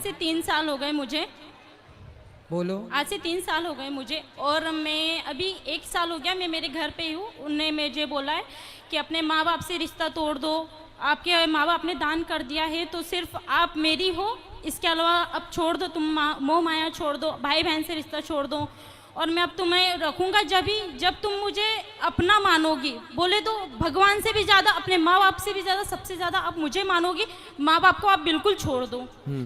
से 3 साल हो गए मुझे। बोलो। आज से 3 साल हो गए मुझे, और मैं अभी 1 साल हो गया मैं मेरे घर पे ही हूँ। उनने मुझे बोला है कि अपने माँ बाप से रिश्ता तोड़ दो, आपके माँ बाप ने दान कर दिया है तो सिर्फ आप मेरी हो, इसके अलावा अब छोड़ दो, तुम मोह माया छोड़ दो, भाई बहन से रिश्ता छोड़ दो, और मैं अब तुम्हें रखूँगा जब तुम मुझे अपना मानोगी। बोले तो भगवान से भी ज़्यादा, अपने माँ बाप से भी ज़्यादा, सबसे ज़्यादा आप मुझे मानोगी, माँ बाप को आप बिल्कुल छोड़ दो।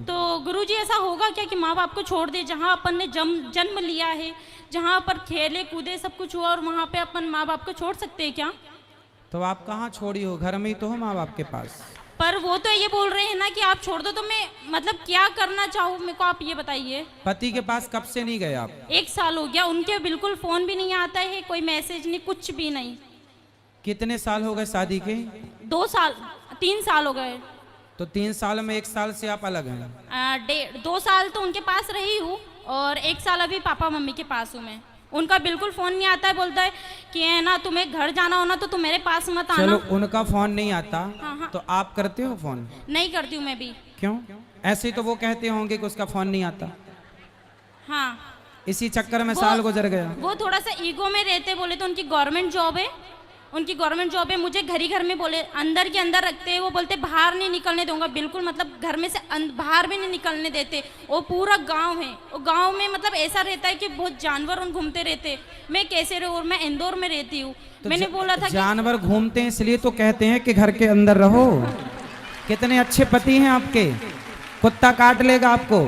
तो गुरुजी ऐसा होगा क्या कि माँ बाप को छोड़ दे? जहाँ अपन ने जन्म लिया है, जहाँ पर खेले कूदे सब कुछ हुआ, और वहाँ पे अपन माँ बाप को छोड़ सकते हैं क्या? तो आप कहाँ छोड़ी हो? घर में ही तो हो माँ बाप के पास। पर वो तो ये बोल रहे हैं ना कि आप छोड़ दो, तो मैं मतलब क्या करना चाहूँ मेरे को आप ये बताइए। पति के पास कब से नहीं गए आप? 1 साल हो गया, उनके बिल्कुल फोन भी नहीं आता है, कोई मैसेज नहीं, कुछ भी नहीं। कितने साल हो गए शादी के? 2 साल 3 साल हो गए। तो 3 साल में 1 साल से आप अलग हैं। 2 साल तो उनके पास रही हूँ, और 1 साल अभी पापा मम्मी के पास हूँ मैं। उनका बिल्कुल फोन नहीं आता है, बोलता है कि है ना तुम्हें घर जाना हो ना तो तुम मेरे पास मत आना। चलो उनका फोन नहीं आता। हाँ। तो आप करते हो फोन? नहीं करती हूँ मैं भी। क्यों? ऐसे ही तो वो कहते होंगे कि उसका फोन नहीं आता। हाँ, इसी चक्कर में साल गुजर गया। वो थोड़ा सा ईगो में रहते, बोले तो उनकी गवर्नमेंट जॉब है, उनकी गवर्नमेंट जॉब है। मुझे घर ही घर में बोले अंदर के अंदर रखते हैं, वो बोलते बाहर नहीं निकलने दूंगा बिल्कुल, मतलब घर में से बाहर भी नहीं निकलने देते। वो पूरा गांव है, वो गांव में मतलब ऐसा रहता है कि बहुत जानवर उन घूमते रहते। मैं कैसे रहूँ? और मैं इंदौर में रहती हूँ। तो मैंने बोला था जानवर घूमते हैं इसलिए तो कहते हैं कि घर के अंदर रहो। कितने अच्छे पति हैं आपके, कुत्ता काट लेगा आपको,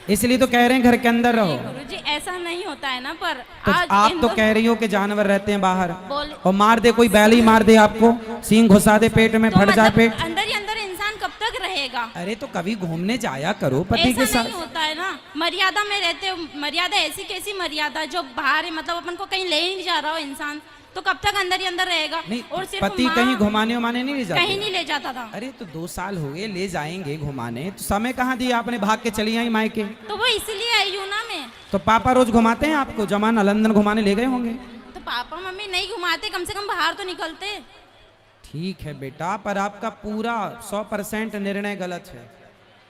इसलिए तो कह रहे हैं घर के अंदर रहो। गुरुजी ऐसा नहीं होता है ना, पर तो आज आप तो कह रही हो कि जानवर रहते हैं बाहर, बोले और मार दे कोई, बैल ही मार दे आपको, सींग घुसा दे पेट में, तो फट जाए मतलब पेट। अंदर ही अंदर इंसान कब तक रहेगा? अरे तो कभी घूमने जाया करो पति ऐसा के साथ। नहीं होता है ना, मर्यादा में रहते हो। मर्यादा ऐसी कैसी मर्यादा जो बाहर है, मतलब अपन को कहीं ले ही नहीं जा रहा हो इंसान, तो कब तक अंदर ही अंदर रहेगा? नहीं, और सिर्फ पति कहीं घुमाने उमाने नहीं ले जाते? कहीं नहीं ले जाता था। अरे तो 2 साल हो गए, ले जाएंगे घुमाने, तो समय कहाँ दिया आपने? भाग के चली आई मायके। तो वो इसलिए आई हूँ ना मैं। तो पापा रोज घुमाते हैं आपको? जमाना लंदन घुमाने ले गए होंगे। तो पापा मम्मी नहीं घुमाते, कम से कम बाहर तो निकलते। ठीक है बेटा, पर आपका पूरा 100% निर्णय गलत है।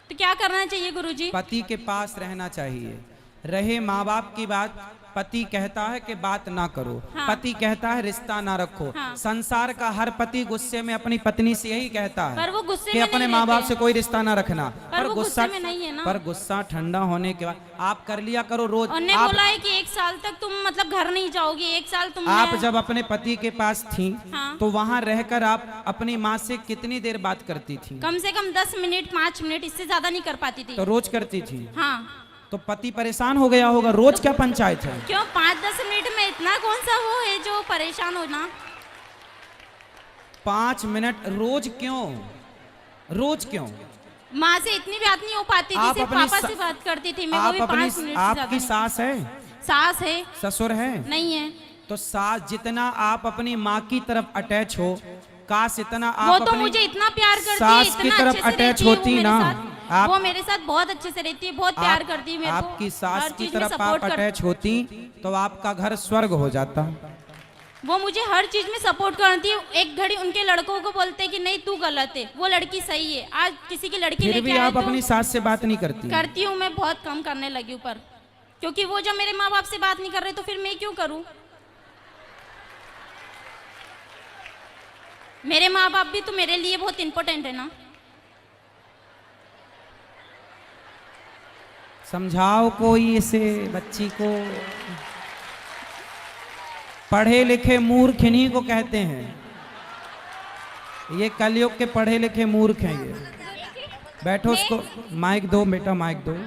तो क्या करना चाहिए गुरुजी? पति के पास रहना चाहिए। रहे माँ बाप की बात, पति कहता है कि बात ना करो। हाँ। पति कहता है रिश्ता ना रखो। हाँ। संसार का हर पति गुस्से में अपनी पत्नी से यही कहता है पर वो गुस्से कि में अपने नहीं माँ बाप रहते। से कोई रिश्ता ना रखना। पर वो गुस्से में नहीं है ना। पर गुस्सा ठंडा होने के बाद आप कर लिया करो रोज। उन्होंने बोला है कि 1 साल तक तुम मतलब घर नहीं जाओगी, 1 साल तुम। आप जब अपने पति के पास थी, हाँ। तो वहाँ रहकर आप अपनी माँ से कितनी देर बात करती थी? कम से कम 10 मिनट 5 मिनट, इससे ज्यादा नहीं कर पाती थी। तो रोज करती थी। हाँ। तो पति परेशान हो गया होगा। रोज क्या पंचायत है? क्यों 5-10 मिनट में इतना कौन सा वो है जो परेशान होना? 5 मिनट रोज क्यों? रोज क्यों? माँ से इतनी बात नहीं हो पाती थी, सिर्फ पापा से बात करती थी मैं, वो भी 5 मिनट से आपकी ज्यादा सास है? नहीं। सास है। ससुर है? नहीं है। तो सास जितना आप अपनी माँ की तरफ अटैच हो, काश इतना वो आप तो अपनी मुझे इतना प्यार करती है, सास की इतना तरफ अच्छे से अटैच रहती है वो होती मेरे ना। साथ। वो मेरे साथ बहुत अच्छे से रहती है, बहुत प्यार करती है मेरे को। आपकी सास हर की चीज में तरफ सपोर्ट आप कर। अटैच होती तो आपका घर स्वर्ग हो जाता। वो मुझे हर चीज में सपोर्ट करती है। एक घड़ी उनके लड़कों को बोलते हैं कि नहीं तू गलत है, वो लड़की सही है। आज किसी की लड़की फिर लेके भी आए आप अपनी सास से बात नहीं करती? करती हूँ मैं, बहुत कम करने लगी हूँ। पर क्योंकि वो जब मेरे माँ बाप से बात नहीं कर रहे तो फिर मैं क्यों करूँ? मेरे माँ बाप भी तो मेरे लिए बहुत इंपॉर्टेंट है ना। समझाओ कोई इसे बच्ची को। पढ़े लिखे मूर्ख इन्हीं को कहते हैं। ये कलयुग के पढ़े लिखे मूर्ख हैं ये। बैठो, उसको माइक दो बेटा, माइक दो,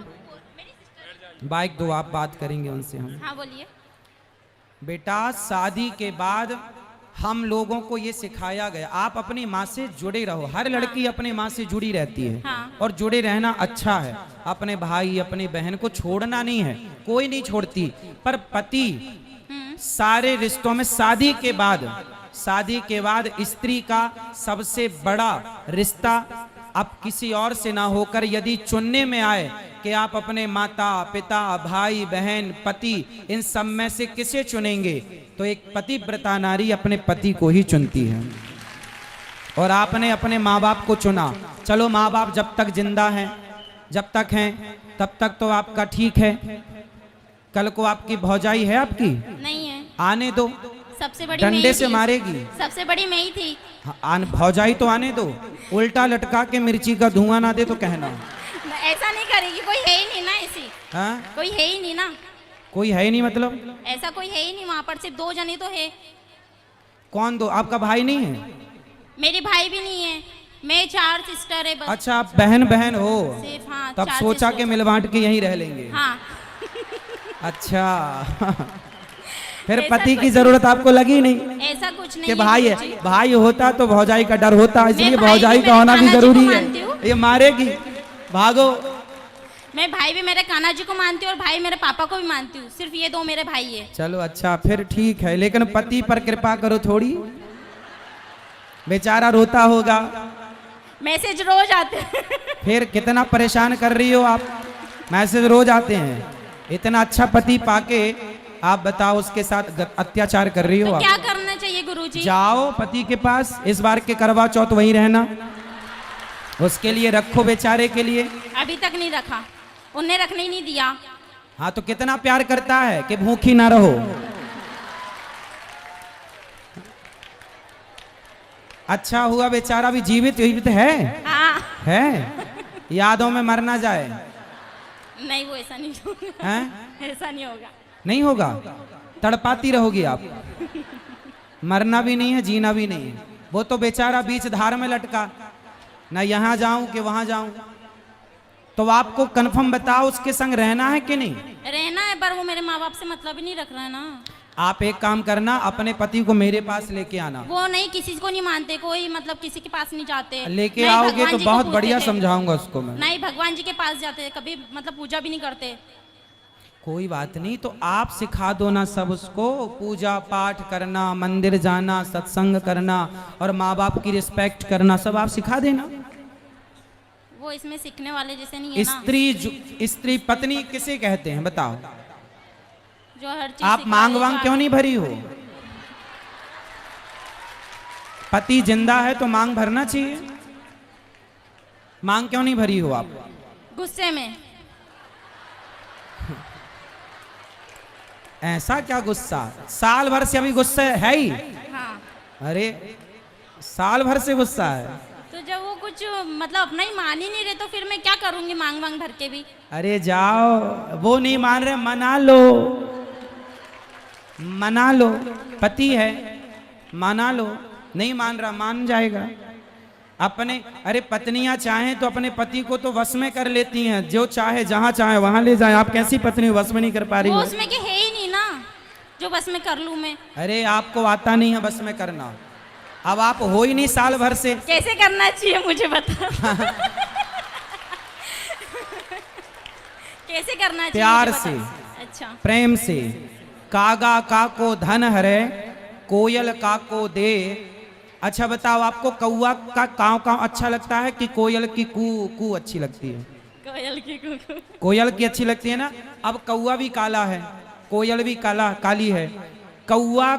माइक दो, आप बात करेंगे उनसे हम। हाँ बोलिए। बेटा शादी के बाद हम लोगों को ये सिखाया गया, आप अपनी माँ से जुड़े रहो। हर लड़की अपनी माँ से जुड़ी रहती है। हाँ। और जुड़े रहना अच्छा है। अपने भाई अपनी बहन को छोड़ना नहीं है, कोई नहीं छोड़ती। पर पति सारे रिश्तों में शादी के बाद स्त्री का सबसे बड़ा रिश्ता अब किसी और से ना होकर यदि चुनने में आए कि आप अपने माता पिता भाई बहन पति इन सब में से किसे चुनेंगे, तो एक पतिव्रता नारी अपने पति को ही चुनती है। और आपने अपने माँ बाप को चुना। चलो माँ बाप जब तक जिंदा हैं जब तक हैं तब तक तो आपका ठीक है। कल को आपकी भौजाई है आपकी, नहीं है, आने दो, सबसे बड़ी मैं डंडे ही से थी। मारेगी। सबसे बड़ी मैं ही थी। भौजाई तो आने दो, उल्टा लटका के मिर्ची का धुआं ना दे तो कहना। ऐसा नहीं करेगी, कोई है ही नहीं ना ऐसी, हाँ? कोई है ही नहीं ना, कोई है ही नहीं मतलब? ऐसा कोई है ही नहीं वहाँ पर, सिर्फ 2 जने तो है। कौन दो? आपका भाई नहीं है? मेरी भाई भी नहीं है, मैं 4 सिस्टर है बस। अच्छा, आप बहन बहन हो, सिर्फ हाँ, तब 4 सोचा सिस्टर। के मिल बांट के यहीं रह लेंगे। हाँ। अच्छा। फिर ऐसा पति की कुछ- जरूरत आपको लगी नहीं ऐसा कुछ नहीं कि है भाई गुरुजी। है, भाई होता तो भौजाई का डर होता, इसलिए मैं भाई भौजाई भी का होना मेरे भी कान्हा जी को जरूरी मानती हूँ। है। ये मारेगी, भागो। मैं भाई भी मेरे कान्हा जी को मानती हूँ और भाई मेरे पापा को भी मानती हूँ, सिर्फ ये 2 मेरे भाई है। चलो अच्छा, फिर ठीक है, लेकिन पति पर कृपा करो थोड़ी, बेचारा रोता होगा। मैसेज रोज आते हैं। फिर कितना परेशान कर रही हो आप, मैसेज रोज आते हैं। इतना अच्छा पति पाके आप बताओ उसके साथ अत्याचार कर रही हो तो आप। क्या करना चाहिए गुरुजी? जाओ पति के पास, इस बार के करवा चौथ वहीं रहना, उसके लिए रखो बेचारे के लिए। अभी तक नहीं रखा, उन्हें रखने ही नहीं दिया। हाँ तो कितना प्यार करता है कि भूखी ना रहो। अच्छा हुआ बेचारा भी जीवित जीवित है। हाँ। है, यादों में मर ना जाए। नहीं, वो ऐसा नहीं होगा। हैं? ऐसा नहीं होगा। नहीं होगा, तड़पाती रहोगी आप। मरना भी नहीं है, जीना भी नहीं है। वो तो बेचारा बीच धार में लटका, ना यहाँ जाऊं कि वहां जाऊं। तो आपको कंफर्म बताओ उसके संग रहना है कि नहीं? रहना है, पर वो मेरे माँ बाप से मतलब ही नहीं रख रहा है ना। आप एक काम करना, अपने पति को मेरे पास लेके आना। वो नहीं, किसी को नहीं मानते, कोई मतलब किसी के पास नहीं जाते। लेके नहीं, आओगे भगवान तो जी को बहुत पूजते बढ़िया थे। समझाऊंगा उसको मैं। नहीं, भगवान जी के पास जाते, कभी मतलब पूजा भी नहीं करते। कोई बात नहीं, तो आप सिखा दो ना सब उसको, पूजा पाठ करना, मंदिर जाना, सत्संग करना और माँ बाप की रिस्पेक्ट करना, सब आप सिखा देना। वो इसमें सीखने वाले जैसे नहीं है ना। स्त्री पत्नी किसे कहते हैं बताओ? जो हर चीज आप सिखा मांग देगा। वांग क्यों नहीं भरी हो? पति जिंदा है तो मांग भरना चाहिए। मांग क्यों नहीं भरी हो आप? गुस्से में। ऐसा क्या गुस्सा? साल भर से अभी गुस्सा है ही। हाँ, अरे साल भर से गुस्सा है? तो जब वो कुछ मतलब अपना ही मान ही नहीं रहे तो फिर मैं क्या करूंगी मांग वांग भर के भी? अरे जाओ, वो नहीं मान रहे, मना लो, मना लो, पति है, मना लो। नहीं मान रहा, मान जाएगा। अपने अरे पत्नियां चाहें तो अपने पति को तो वश में कर लेती हैं, जो चाहे जहां चाहे वहां ले जाए। आप कैसी पत्नी वश में नहीं कर पा रही वो हो? उसमें के है ही नहीं ना, जो बस में कर लूं मैं। अरे आपको आता नहीं है बस में करना, अब आप हो ही नहीं साल भर से। कैसे करना चाहिए मुझे बता। कैसे करना चाहिए? प्यार मुझे से, बता। अच्छा, प्रेम से। कागा का को धन हरे, कोयल का को दे। अच्छा बताओ, आपको कौआ का काव काव अच्छा लगता है कि कोयल की कू कू अच्छी लगती है? कोयल की कुकू। कोयल की अच्छी लगती है ना। अब कौआ भी काला है, कोयल भी काला काली है। कौआ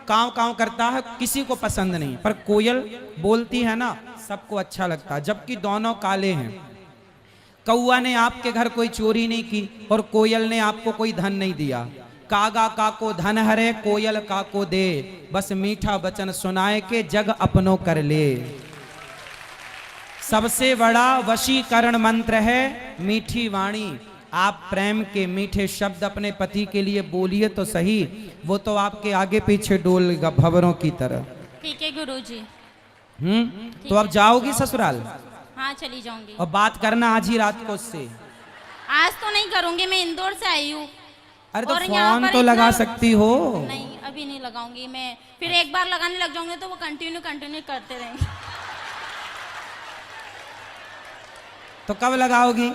काव काव करता है, किसी को पसंद नहीं, पर कोयल बोलती है ना, सबको अच्छा लगता है, जबकि दोनों काले हैं। कौआ ने आपके घर कोई चोरी नहीं की और कोयल ने आपको कोई धन नहीं दिया। कागा का को धन हरे, कोयल का को दे, बस मीठा वचन सुनाए के जग अपनों कर ले। सबसे बड़ा वशीकरण मंत्र है मीठी वाणी। आप प्रेम के मीठे शब्द अपने पति के लिए बोलिए तो सही, वो तो आपके आगे पीछे डोलेगा भंवरों की तरह। ठीक है गुरुजी। तो अब जाओगी ससुराल? हाँ, चली जाऊंगी। और बात करना आज ही रात को उससे। आज तो नहीं करूंगी, मैं इंदौर से आई हूँ। अरे तो और यहाँ फोन पर तो लगा इतना- सकती हो। नहीं, अभी नहीं लगाऊंगी मैं, फिर एक बार लगाने लग जाऊंगे तो वो कंटिन्यू करते रहेंगे। तो कब लगाओगी?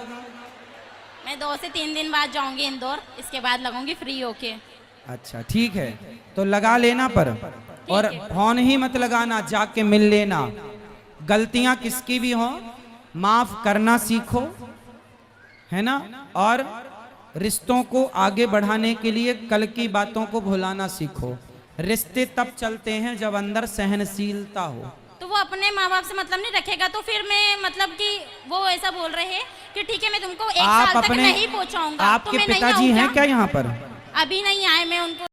मैं 2 से 3 दिन बाद जाऊंगी इंदौर, इसके बाद लगाऊंगी फ्री होके। अच्छा ठीक है, तो लगा लेना पर, और है। फोन ही मत लगाना, जाके मिल लेना। गलतियां किसकी भी हो माफ करना सीखो, है ना। और रिश्तों को आगे बढ़ाने के लिए कल की बातों को भुलाना सीखो। रिश्ते तब चलते हैं जब अंदर सहनशीलता हो। तो वो अपने माँ बाप से मतलब नहीं रखेगा, तो फिर मैं मतलब कि वो ऐसा बोल रहे हैं कि ठीक है मैं तुमको एक आप साल तक अपने नहीं पहुंचाऊंगा। तो आपके मैं नहीं पिताजी आऊँ हैं क्या यहाँ पर? अभी नहीं आए, मैं उनको